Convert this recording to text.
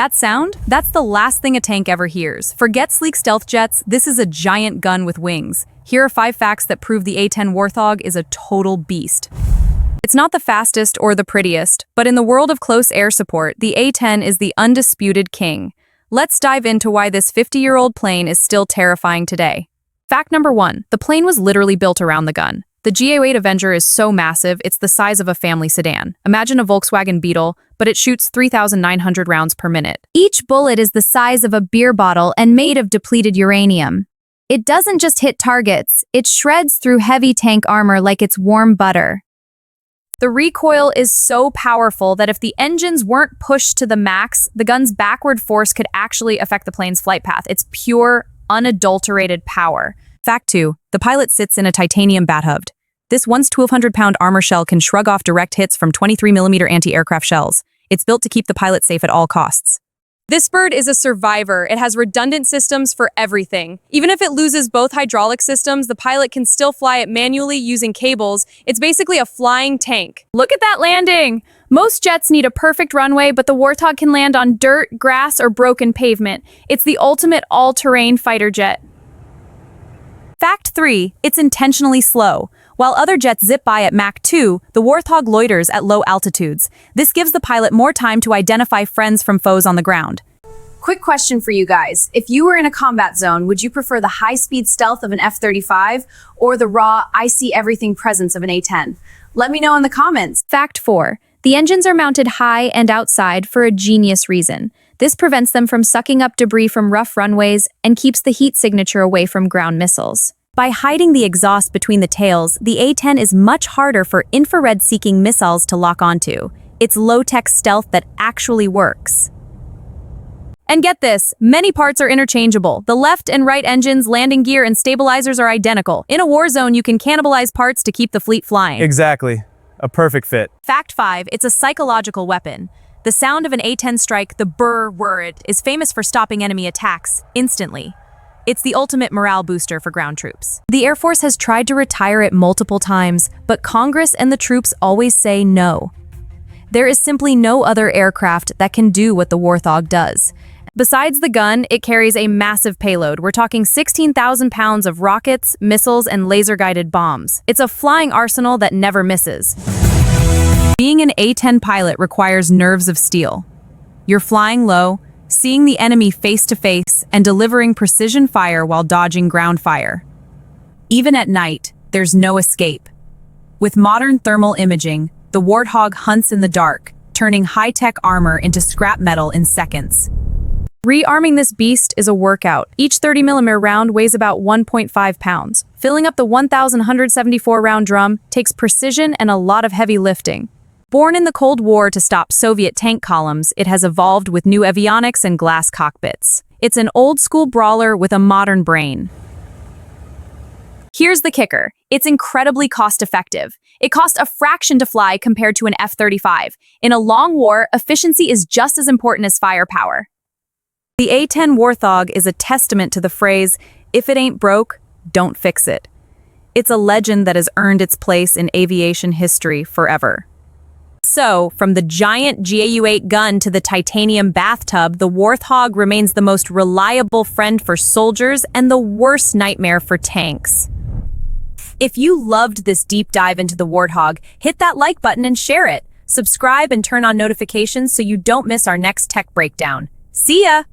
That sound? That's the last thing a tank ever hears. Forget sleek stealth jets, this is a giant gun with wings. Here are 5 facts that prove the A-10 Warthog is a total beast. It's not the fastest or the prettiest, but in the world of close air support, the A-10 is the undisputed king. Let's dive into why this 50-year-old plane is still terrifying today. Fact number 1, the plane was literally built around the gun. The GAU-8 Avenger is so massive, it's the size of a family sedan. Imagine a Volkswagen Beetle, but it shoots 3,900 rounds per minute. Each bullet is the size of a beer bottle and made of depleted uranium. It doesn't just hit targets, it shreds through heavy tank armor like it's warm butter. The recoil is so powerful that if the engines weren't pushed to the max, the gun's backward force could actually affect the plane's flight path. It's pure, unadulterated power. Fact 2, the pilot sits in a titanium bathtub. This once 1,200-pound armor shell can shrug off direct hits from 23mm anti-aircraft shells. It's built to keep the pilot safe at all costs. This bird is a survivor. It has redundant systems for everything. Even if it loses both hydraulic systems, the pilot can still fly it manually using cables. It's basically a flying tank. Look at that landing! Most jets need a perfect runway, but the Warthog can land on dirt, grass, or broken pavement. It's the ultimate all-terrain fighter jet. Fact 3, it's intentionally slow. While other jets zip by at Mach 2, the Warthog loiters at low altitudes. This gives the pilot more time to identify friends from foes on the ground. Quick question for you guys. If you were in a combat zone, would you prefer the high-speed stealth of an F-35 or the raw, I-see-everything presence of an A-10? Let me know in the comments. Fact 4, the engines are mounted high and outside for a genius reason. This prevents them from sucking up debris from rough runways and keeps the heat signature away from ground missiles. By hiding the exhaust between the tails, the A-10 is much harder for infrared-seeking missiles to lock onto. It's low-tech stealth that actually works. And get this, many parts are interchangeable. The left and right engines, landing gear, and stabilizers are identical. In a war zone, you can cannibalize parts to keep the fleet flying. Exactly. A perfect fit. Fact 5, it's a psychological weapon. The sound of an A-10 strike, the BRRRRRT, is famous for stopping enemy attacks instantly. It's the ultimate morale booster for ground troops. The Air Force has tried to retire it multiple times, but Congress and the troops always say no. There is simply no other aircraft that can do what the Warthog does. Besides the gun, it carries a massive payload. We're talking 16,000 pounds of rockets, missiles, and laser-guided bombs. It's a flying arsenal that never misses. Being an A-10 pilot requires nerves of steel. You're flying low, seeing the enemy face-to-face, and delivering precision fire while dodging ground fire. Even at night, there's no escape. With modern thermal imaging, the Warthog hunts in the dark, turning high-tech armor into scrap metal in seconds. Rearming this beast is a workout. Each 30mm round weighs about 1.5 pounds. Filling up the 1,174-round drum takes precision and a lot of heavy lifting. Born in the Cold War to stop Soviet tank columns, it has evolved with new avionics and glass cockpits. It's an old-school brawler with a modern brain. Here's the kicker. It's incredibly cost-effective. It costs a fraction to fly compared to an F-35. In a long war, efficiency is just as important as firepower. The A-10 Warthog is a testament to the phrase, "If it ain't broke, don't fix it." It's a legend that has earned its place in aviation history forever. So, from the giant GAU-8 gun to the titanium bathtub, the Warthog remains the most reliable friend for soldiers and the worst nightmare for tanks. If you loved this deep dive into the Warthog, hit that like button and share it. Subscribe and turn on notifications so you don't miss our next tech breakdown. See ya!